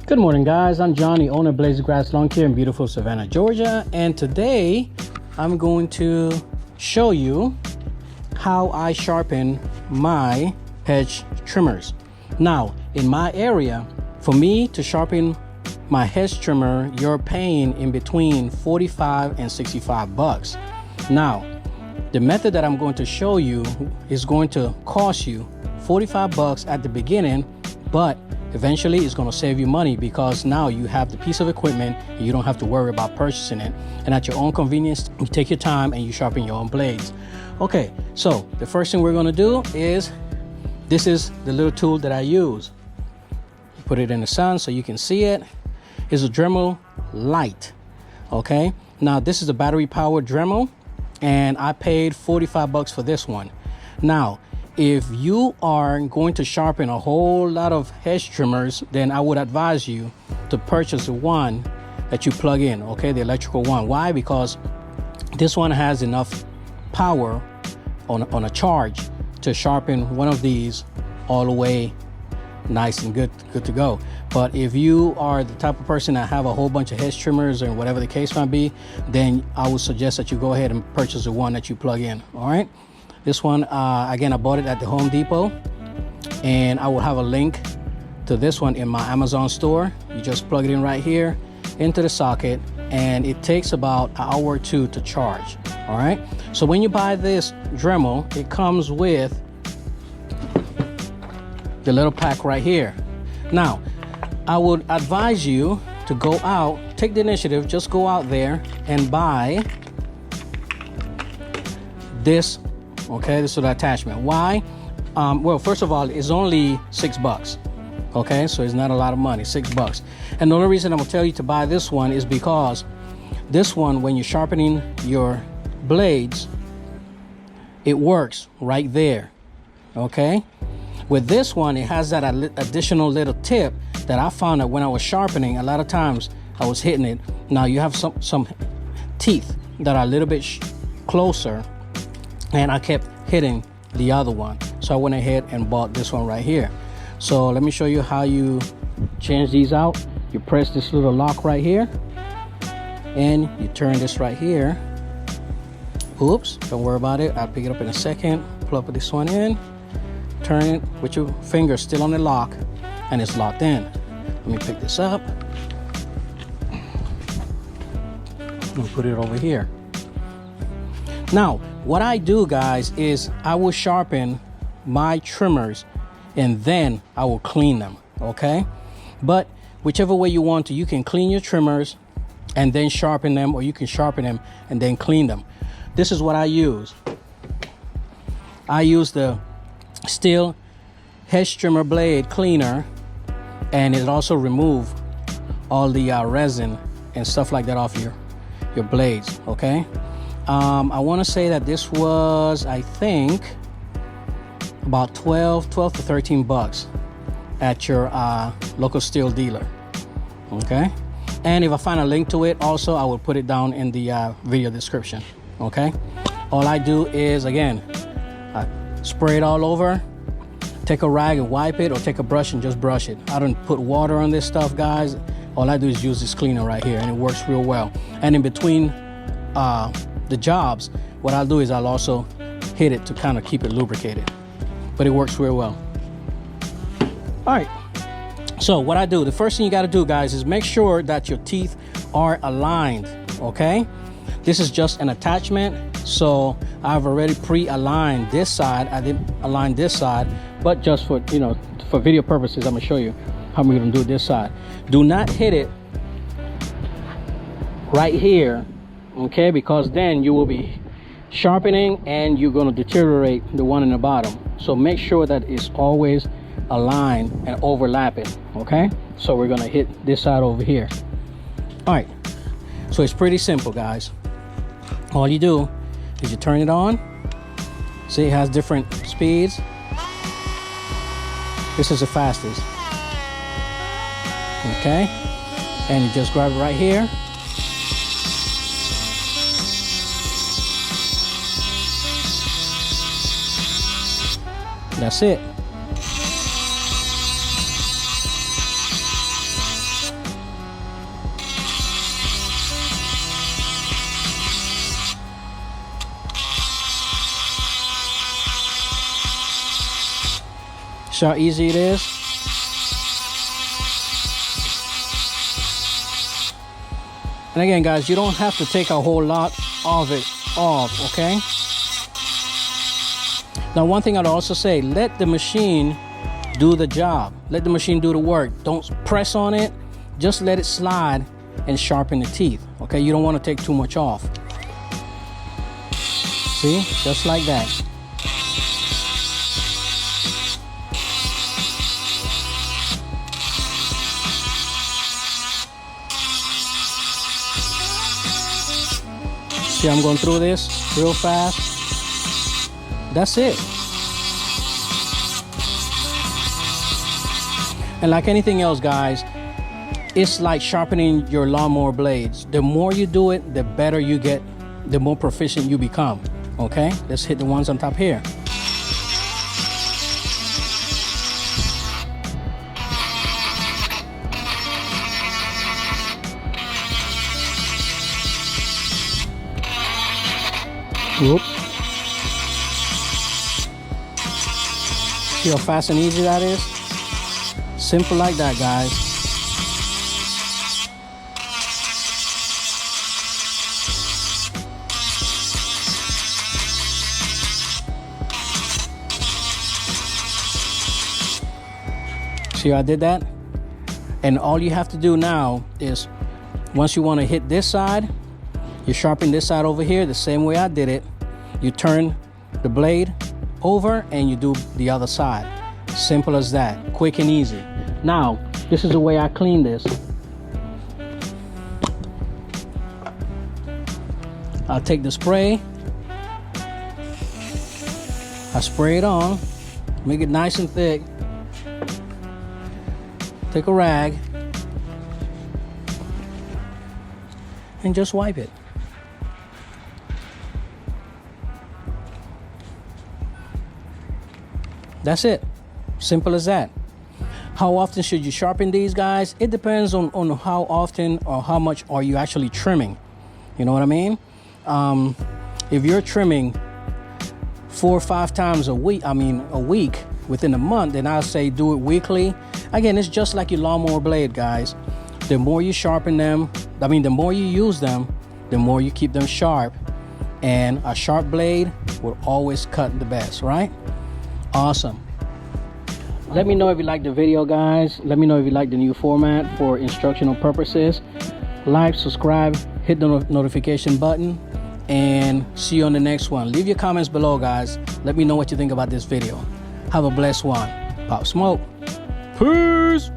Good morning, guys. I'm John, the owner of Blaze Grass Lawn Care in beautiful Savannah, Georgia. And today I'm going to show you how I sharpen my hedge trimmers. Now, in my area, for me to sharpen my hedge trimmer, you're paying in between 45 and 65 bucks. Now, the method that I'm going to show you is going to cost you 45 bucks at the beginning, but eventually it's going to save you money because now you have the piece of equipment and you don't have to worry about purchasing it. And at your own convenience, you take your time and you sharpen your own blades. Okay, so the first thing we're going to do is, this is the little tool that I use. You put it in the sun so you can see it. It's a Dremel Lite. Okay, now this is a battery powered Dremel and I paid 45 bucks for this one. Now, if you are going to sharpen a whole lot of hedge trimmers, then I would advise you to purchase the one that you plug in, okay, the electrical one. Why? Because this one has enough power on a charge to sharpen one of these all the way nice and good to go. But if you are the type of person that have a whole bunch of hedge trimmers or whatever the case might be, then I would suggest that you go ahead and purchase the one that you plug in. All right, this one again, I bought it at the Home Depot, and I will have a link to this one in my Amazon store. You just plug it in right here into the socket, and it takes about an hour or two to charge. All right, so when you buy this Dremel, it comes with the little pack right here. Now, I would advise you to go out, take the initiative, just go out there and buy this. Okay, this is the attachment. Why? Well, first of all, it's only $6. Okay, so it's not a lot of money, $6. And the only reason I'm gonna tell you to buy this one is because this one, when you're sharpening your blades, it works right there. Okay, with this one, it has that additional little tip that I found that when I was sharpening, a lot of times I was hitting it. Now you have some teeth that are a little bit closer, and I kept hitting the other one. So I went ahead and bought this one right here. So let me show you how you change these out. You press this little lock right here, and you turn this right here. Oops, don't worry about it. I'll pick it up in a second. Plug this one in. Turn it with your finger still on the lock, and it's locked in. Let me pick this up and put it over here. Now, what I do, guys, is I will sharpen my trimmers and then I will clean them, okay? But whichever way you want to, you can clean your trimmers and then sharpen them, or you can sharpen them and then clean them. This is what I use. I use the Stihl hedge trimmer blade cleaner, and it also remove all the resin and stuff like that off your blades. Okay, I want to say that this was, I think, about 12 to 13 bucks at your local Stihl dealer. Okay, and if I find a link to it also, I will put it down in the video description. Okay, all I do is, again, spray it all over, take a rag and wipe it, or take a brush and just brush it. I don't put water on this stuff, guys. All I do is use this cleaner right here, and it works real well. And in between the jobs, what I'll do is I'll also hit it to kind of keep it lubricated, but it works real well. All right, so what I do, the first thing you got to do, guys, is make sure that your teeth are aligned. Okay, this is just an attachment, so I've already pre-aligned this side. I didn't align this side, but just for, you know, for video purposes, I'm gonna show you how we're gonna do this side. Do not hit it right here, okay, because then you will be sharpening and you're gonna deteriorate the one in the bottom. So make sure that it's always aligned and overlapping. Okay, so we're gonna hit this side over here. All right, so it's pretty simple, guys. All you do is you turn it on. See, it has different speeds. This is the fastest. Okay, and you just grab it right here. That's it. See how easy it is? And again, guys, you don't have to take a whole lot of it off, okay? Now, one thing I'd also say, let the machine do the job. Let the machine do the work. Don't press on it. Just let it slide and sharpen the teeth, okay? You don't want to take too much off. See? Just like that. See, I'm going through this real fast. That's it. And like anything else, guys, it's like sharpening your lawnmower blades. The more you do it, the better you get, the more proficient you become. Okay, let's hit the ones on top here. Whoop. See how fast and easy that is? Simple like that, guys. See how I did that? And all you have to do now is, once you want to hit this side, you sharpen this side over here the same way I did it. You turn the blade over and you do the other side. Simple as that, quick and easy. Now, this is the way I clean this. I'll take the spray. I spray it on, make it nice and thick. Take a rag and just wipe it. That's it. Simple as that. How often should you sharpen these, guys? It depends on how often or how much are you actually trimming. You know what I mean? If you're trimming 4 or 5 times a week within a month, then I'll say do it weekly. Again, it's just like your lawnmower blade, guys. The more you sharpen them, the more you use them, the more you keep them sharp. And a sharp blade will always cut the best, right? Awesome. Let me know if you like the video, guys. Let me know if you like the new format for instructional purposes. Like, subscribe, hit the notification button, and see you on the next one. Leave your comments below, guys. Let me know what you think about this video. Have a blessed one. Pop smoke. Peace.